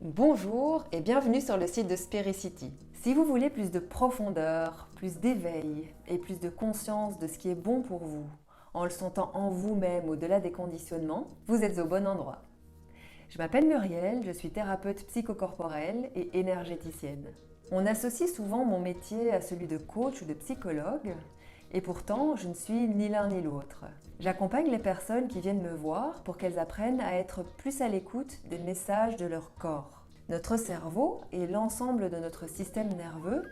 Bonjour et bienvenue sur le site de Spiricity. Si vous voulez plus de profondeur, plus d'éveil et plus de conscience de ce qui est bon pour vous, en le sentant en vous-même au-delà des conditionnements, vous êtes au bon endroit. Je m'appelle Muriel, je suis thérapeute psychocorporelle et énergéticienne. On associe souvent mon métier à celui de coach ou de psychologue, et pourtant je ne suis ni l'un ni l'autre. J'accompagne les personnes qui viennent me voir pour qu'elles apprennent à être plus à l'écoute des messages de leur corps. Notre cerveau et l'ensemble de notre système nerveux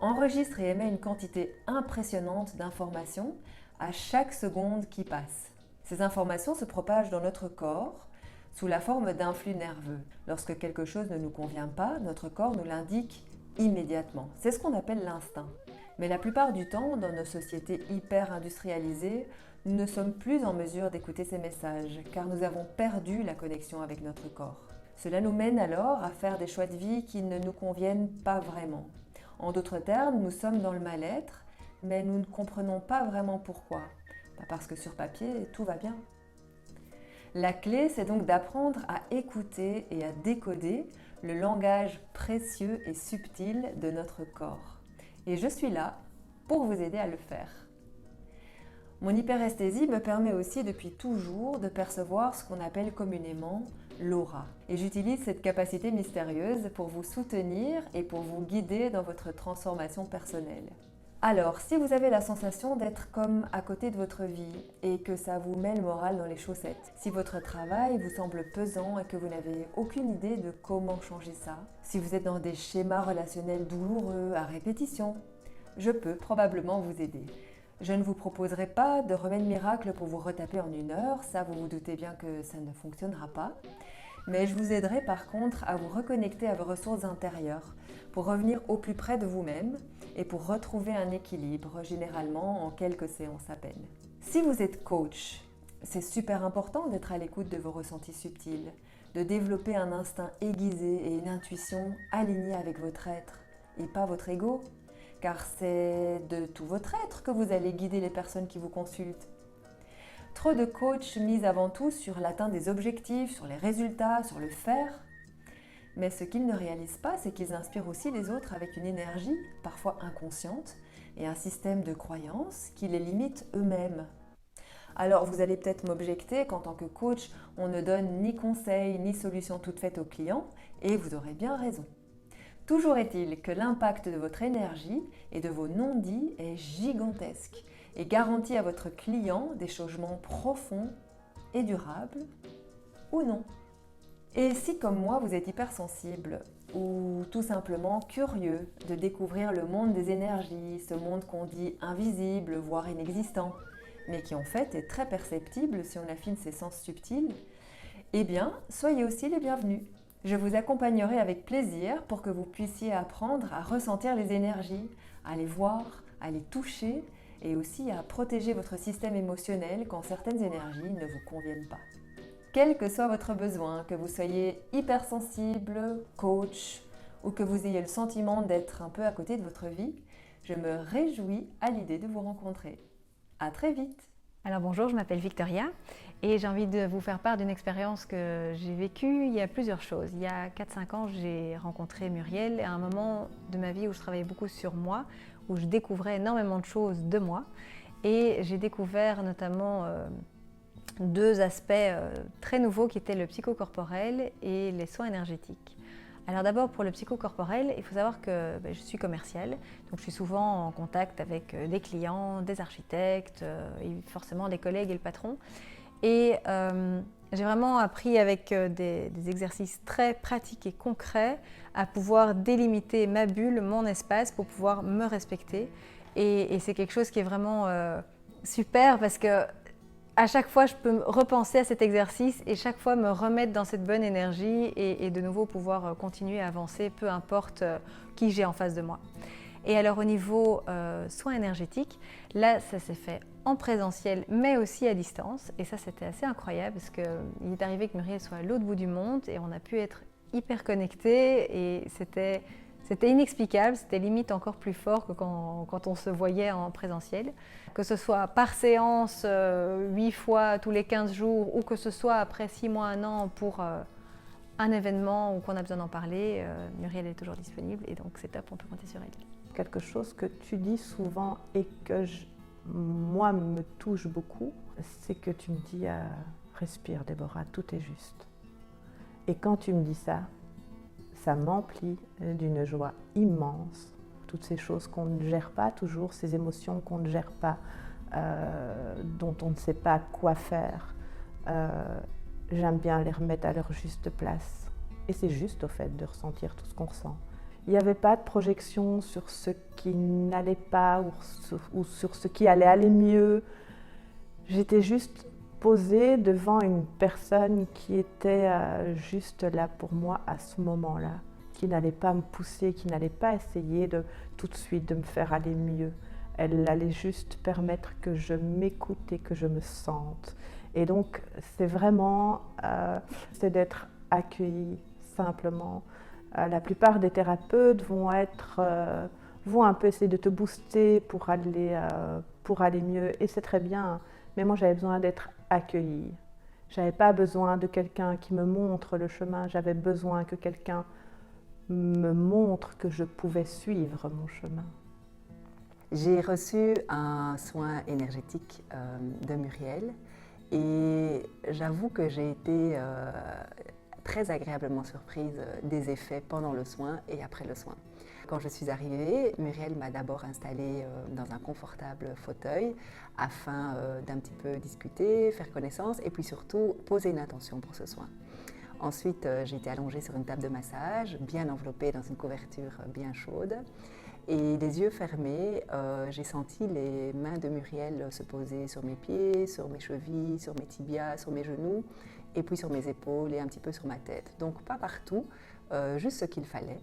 enregistrent et émettent une quantité impressionnante d'informations à chaque seconde qui passe. Ces informations se propagent dans notre corps sous la forme d'un flux nerveux. Lorsque quelque chose ne nous convient pas, notre corps nous l'indique immédiatement. C'est ce qu'on appelle l'instinct. Mais la plupart du temps, dans nos sociétés hyper industrialisées, nous ne sommes plus en mesure d'écouter ces messages car nous avons perdu la connexion avec notre corps. Cela nous mène alors à faire des choix de vie qui ne nous conviennent pas vraiment. En d'autres termes, nous sommes dans le mal-être, mais nous ne comprenons pas vraiment pourquoi. Parce que sur papier, tout va bien. La clé, c'est donc d'apprendre à écouter et à décoder le langage précieux et subtil de notre corps. Et je suis là pour vous aider à le faire. Mon hyperesthésie me permet aussi depuis toujours de percevoir ce qu'on appelle communément l'aura. Et j'utilise cette capacité mystérieuse pour vous soutenir et pour vous guider dans votre transformation personnelle. Alors, si vous avez la sensation d'être comme à côté de votre vie et que ça vous met le moral dans les chaussettes, si votre travail vous semble pesant et que vous n'avez aucune idée de comment changer ça, si vous êtes dans des schémas relationnels douloureux à répétition, je peux probablement vous aider. Je ne vous proposerai pas de remède miracle pour vous retaper en 1 heure, ça vous vous doutez bien que ça ne fonctionnera pas. Mais je vous aiderai par contre à vous reconnecter à vos ressources intérieures pour revenir au plus près de vous-même et pour retrouver un équilibre, généralement en quelques séances à peine. Si vous êtes coach, c'est super important d'être à l'écoute de vos ressentis subtils, de développer un instinct aiguisé et une intuition alignée avec votre être et pas votre ego, car c'est de tout votre être que vous allez guider les personnes qui vous consultent. Trop de coachs misent avant tout sur l'atteinte des objectifs, sur les résultats, sur le faire. Mais ce qu'ils ne réalisent pas, c'est qu'ils inspirent aussi les autres avec une énergie, parfois inconsciente, et un système de croyances qui les limite eux-mêmes. Alors vous allez peut-être m'objecter qu'en tant que coach, on ne donne ni conseils ni solutions toutes faites aux clients, et vous aurez bien raison. Toujours est-il que l'impact de votre énergie et de vos non-dits est gigantesque et garantit à votre client des changements profonds et durables ou non. Et si comme moi vous êtes hypersensible ou tout simplement curieux de découvrir le monde des énergies, ce monde qu'on dit invisible, voire inexistant, mais qui en fait est très perceptible si on affine ses sens subtils, eh bien soyez aussi les bienvenus. Je vous accompagnerai avec plaisir pour que vous puissiez apprendre à ressentir les énergies, à les voir, à les toucher et aussi à protéger votre système émotionnel quand certaines énergies ne vous conviennent pas. Quel que soit votre besoin, que vous soyez hypersensible, coach ou que vous ayez le sentiment d'être un peu à côté de votre vie, je me réjouis à l'idée de vous rencontrer. À très vite! Alors bonjour, je m'appelle Victoria et j'ai envie de vous faire part d'une expérience que j'ai vécue. Il y a plusieurs choses. Il y a 4-5 ans, j'ai rencontré Muriel à un moment de ma vie où je travaillais beaucoup sur moi, où je découvrais énormément de choses de moi. Et j'ai découvert notamment deux aspects très nouveaux qui étaient le psychocorporel et les soins énergétiques. Alors d'abord pour le psychocorporel, il faut savoir que je suis commerciale, donc je suis souvent en contact avec des clients, des architectes, et forcément des collègues et le patron. Et j'ai vraiment appris avec des exercices très pratiques et concrets à pouvoir délimiter ma bulle, mon espace pour pouvoir me respecter. Et c'est quelque chose qui est vraiment super parce que à chaque fois, je peux repenser à cet exercice et chaque fois me remettre dans cette bonne énergie et de nouveau pouvoir continuer à avancer, peu importe qui j'ai en face de moi. Et alors au niveau soins énergétiques, là ça s'est fait en présentiel mais aussi à distance et ça c'était assez incroyable parce qu'il est arrivé que Muriel soit à l'autre bout du monde et on a pu être hyper connectés et c'était inexplicable, c'était limite encore plus fort que quand on se voyait en présentiel. Que ce soit par séance 8 fois tous les 15 jours ou que ce soit après 6 mois, 1 an pour un événement ou qu'on a besoin d'en parler, Muriel est toujours disponible et donc c'est top, on peut compter sur elle. Quelque chose que tu dis souvent et que moi me touche beaucoup, c'est que tu me dis respire Déborah, tout est juste. Et quand tu me dis ça, ça m'emplit d'une joie immense. Toutes ces choses qu'on ne gère pas toujours, ces émotions qu'on ne gère pas, dont on ne sait pas quoi faire, j'aime bien les remettre à leur juste place. Et c'est juste au fait de ressentir tout ce qu'on ressent. Il n'y avait pas de projection sur ce qui n'allait pas ou sur ce qui allait aller mieux. J'étais juste posée devant une personne qui était juste là pour moi à ce moment-là, qui n'allait pas me pousser, qui n'allait pas essayer de tout de suite de me faire aller mieux. Elle allait juste permettre que je m'écoute et que je me sente. Et donc, c'est vraiment c'est d'être accueillie simplement. La plupart des thérapeutes vont un peu essayer de te booster pour aller mieux, et c'est très bien. Mais moi, j'avais besoin d'être accueillie. J'avais pas besoin de quelqu'un qui me montre le chemin. J'avais besoin que quelqu'un me montre que je pouvais suivre mon chemin. J'ai reçu un soin énergétique de Muriel et j'avoue que j'ai été très agréablement surprise des effets pendant le soin et après le soin. Quand je suis arrivée, Muriel m'a d'abord installée dans un confortable fauteuil afin d'un petit peu discuter, faire connaissance et puis surtout poser une intention pour ce soin. Ensuite, j'ai été allongée sur une table de massage, bien enveloppée dans une couverture bien chaude. Et les yeux fermés, j'ai senti les mains de Muriel se poser sur mes pieds, sur mes chevilles, sur mes tibias, sur mes genoux, et puis sur mes épaules et un petit peu sur ma tête. Donc pas partout, juste ce qu'il fallait.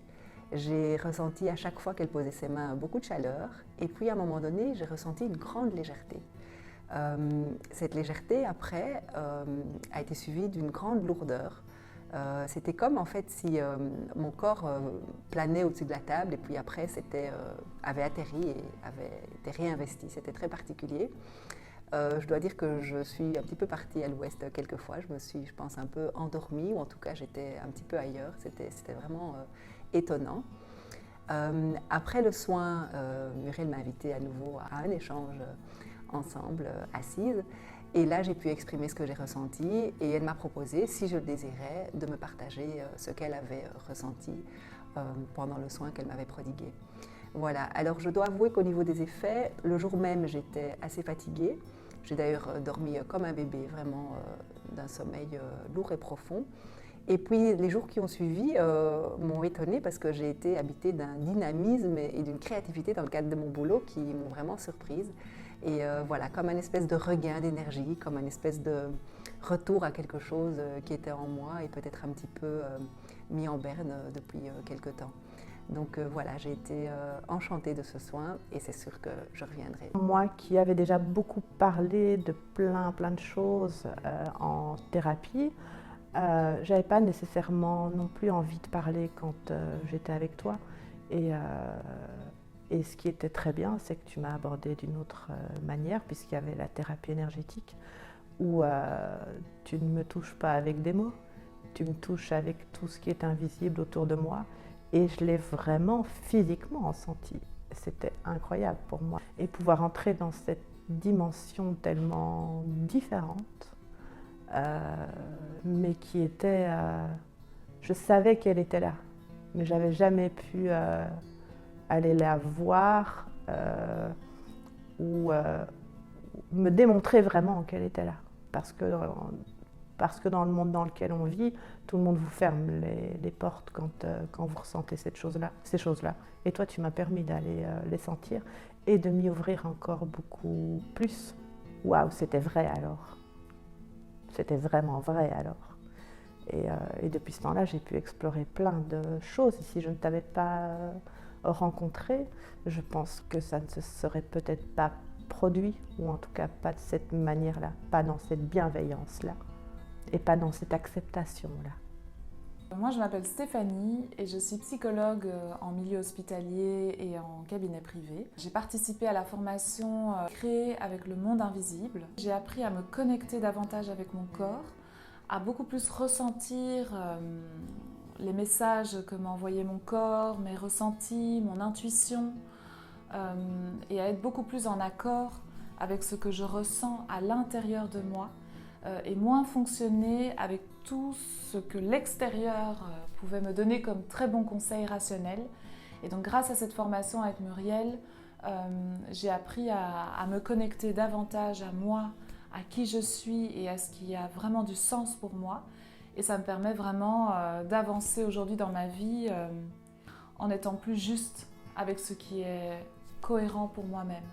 J'ai ressenti à chaque fois qu'elle posait ses mains beaucoup de chaleur, et puis à un moment donné, j'ai ressenti une grande légèreté. Cette légèreté, après, a été suivie d'une grande lourdeur. C'était comme en fait si mon corps planait au-dessus de la table et puis après avait atterri et avait été réinvesti. C'était très particulier. Je dois dire que je suis un petit peu partie à l'ouest quelquefois. Je me suis, je pense, un peu endormie ou en tout cas j'étais un petit peu ailleurs. C'était vraiment étonnant. Après le soin, Muriel m'a invitée à nouveau à un échange ensemble, assise. Et là, j'ai pu exprimer ce que j'ai ressenti et elle m'a proposé, si je le désirais, de me partager ce qu'elle avait ressenti pendant le soin qu'elle m'avait prodigué. Voilà, alors je dois avouer qu'au niveau des effets, le jour même, j'étais assez fatiguée. J'ai d'ailleurs dormi comme un bébé, vraiment d'un sommeil lourd et profond. Et puis les jours qui ont suivi m'ont étonnée parce que j'ai été habitée d'un dynamisme et d'une créativité dans le cadre de mon boulot qui m'ont vraiment surprise. Et voilà, comme un espèce de regain d'énergie, comme un espèce de retour à quelque chose qui était en moi et peut-être un petit peu mis en berne depuis quelque temps. Donc voilà, j'ai été enchantée de ce soin et c'est sûr que je reviendrai. Moi qui avais déjà beaucoup parlé de plein de choses en thérapie, j'avais pas nécessairement non plus envie de parler quand j'étais avec toi. Et ce qui était très bien, c'est que tu m'as abordé d'une autre manière, puisqu'il y avait la thérapie énergétique, où tu ne me touches pas avec des mots, tu me touches avec tout ce qui est invisible autour de moi, et je l'ai vraiment physiquement senti. C'était incroyable pour moi. Et pouvoir entrer dans cette dimension tellement différente, mais qui était... je savais qu'elle était là, mais j'avais jamais pu... aller la voir ou me démontrer vraiment qu'elle était là. Parce que dans le monde dans lequel on vit, tout le monde vous ferme les portes quand vous ressentez ces choses-là. Et toi, tu m'as permis d'aller les sentir et de m'y ouvrir encore beaucoup plus. Waouh, c'était vrai alors. C'était vraiment vrai alors. Et depuis ce temps-là, j'ai pu explorer plein de choses. Et si je ne t'avais pas rencontré, je pense que ça ne se serait peut-être pas produit, ou en tout cas pas de cette manière-là, pas dans cette bienveillance-là, et pas dans cette acceptation-là. Moi, je m'appelle Stéphanie et je suis psychologue en milieu hospitalier et en cabinet privé. J'ai participé à la formation créée avec le monde invisible. J'ai appris à me connecter davantage avec mon corps, à beaucoup plus ressentir les messages que m'envoyait mon corps, mes ressentis, mon intuition, et à être beaucoup plus en accord avec ce que je ressens à l'intérieur de moi, et moins fonctionner avec tout ce que l'extérieur pouvait me donner comme très bons conseils rationnels. Et donc grâce à cette formation avec Muriel, j'ai appris à me connecter davantage à moi, à qui je suis et à ce qui a vraiment du sens pour moi. Et ça me permet vraiment d'avancer aujourd'hui dans ma vie en étant plus juste avec ce qui est cohérent pour moi-même.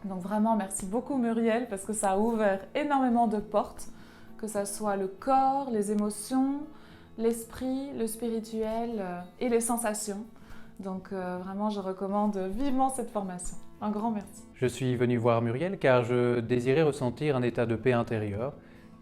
Donc vraiment, merci beaucoup Muriel, parce que ça a ouvert énormément de portes, que ce soit le corps, les émotions, l'esprit, le spirituel et les sensations. Donc vraiment, je recommande vivement cette formation. Un grand merci. Je suis venu voir Muriel car je désirais ressentir un état de paix intérieure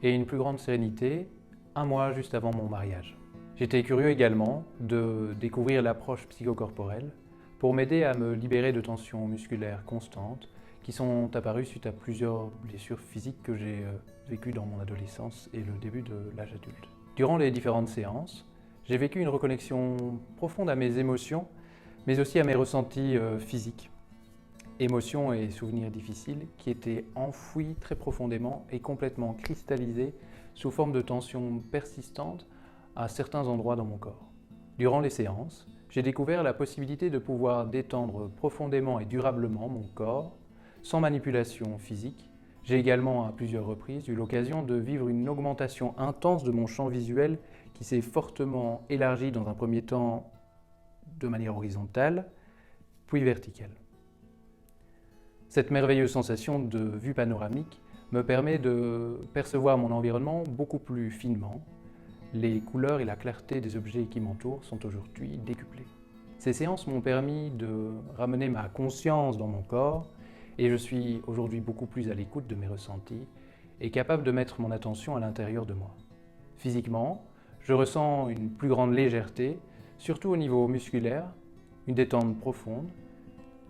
et une plus grande sérénité un mois juste avant mon mariage. J'étais curieux également de découvrir l'approche psychocorporelle pour m'aider à me libérer de tensions musculaires constantes qui sont apparues suite à plusieurs blessures physiques que j'ai vécues dans mon adolescence et le début de l'âge adulte. Durant les différentes séances, j'ai vécu une reconnexion profonde à mes émotions, mais aussi à mes ressentis physiques. Émotions et souvenirs difficiles qui étaient enfouis très profondément et complètement cristallisés sous forme de tensions persistantes à certains endroits dans mon corps. Durant les séances, j'ai découvert la possibilité de pouvoir détendre profondément et durablement mon corps sans manipulation physique. J'ai également à plusieurs reprises eu l'occasion de vivre une augmentation intense de mon champ visuel qui s'est fortement élargi dans un premier temps de manière horizontale, puis verticale. Cette merveilleuse sensation de vue panoramique me permet de percevoir mon environnement beaucoup plus finement. Les couleurs et la clarté des objets qui m'entourent sont aujourd'hui décuplées. Ces séances m'ont permis de ramener ma conscience dans mon corps et je suis aujourd'hui beaucoup plus à l'écoute de mes ressentis et capable de mettre mon attention à l'intérieur de moi. Physiquement, je ressens une plus grande légèreté, surtout au niveau musculaire, une détente profonde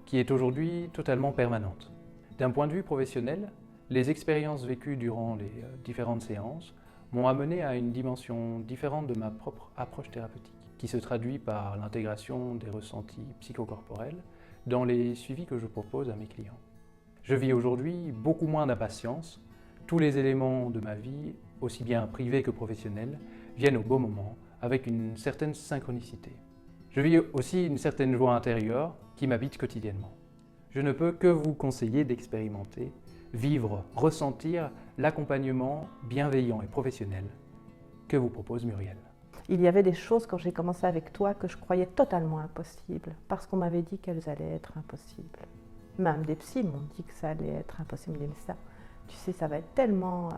qui est aujourd'hui totalement permanente. D'un point de vue professionnel, les expériences vécues durant les différentes séances m'ont amené à une dimension différente de ma propre approche thérapeutique, qui se traduit par l'intégration des ressentis psychocorporels dans les suivis que je propose à mes clients. Je vis aujourd'hui beaucoup moins d'impatience. Tous les éléments de ma vie, aussi bien privés que professionnels, viennent au bon moment, avec une certaine synchronicité. Je vis aussi une certaine joie intérieure qui m'habite quotidiennement. Je ne peux que vous conseiller d'expérimenter, vivre, ressentir l'accompagnement bienveillant et professionnel que vous propose Muriel. Il y avait des choses quand j'ai commencé avec toi que je croyais totalement impossibles, parce qu'on m'avait dit qu'elles allaient être impossibles. Même des psys m'ont dit que ça allait être impossible. Mais ça, tu sais, ça va être tellement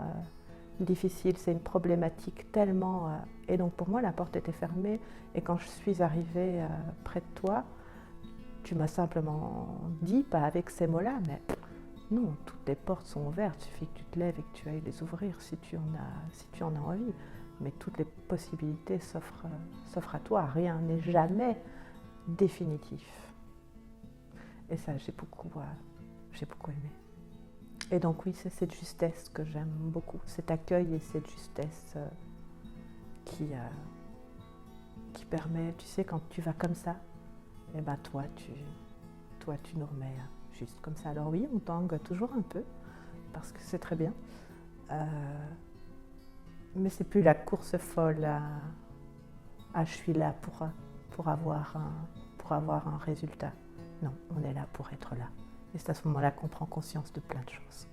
difficile, c'est une problématique tellement... Et donc pour moi, la porte était fermée. Et quand je suis arrivée près de toi, tu m'as simplement dit, pas avec ces mots-là, mais non, toutes les portes sont ouvertes. Il suffit que tu te lèves et que tu ailles les ouvrir si tu en as envie. Mais toutes les possibilités s'offrent à toi. Rien n'est jamais définitif. Et ça, j'ai beaucoup aimé. Et donc oui, c'est cette justesse que j'aime beaucoup, cet accueil et cette justesse qui permet, tu sais, quand tu vas comme ça, et ben toi, tu nous remets juste comme ça. Alors oui, on tangue toujours un peu, parce que c'est très bien, mais c'est plus la course folle à je suis là pour avoir un résultat. Non, on est là pour être là. Et c'est à ce moment-là qu'on prend conscience de plein de choses.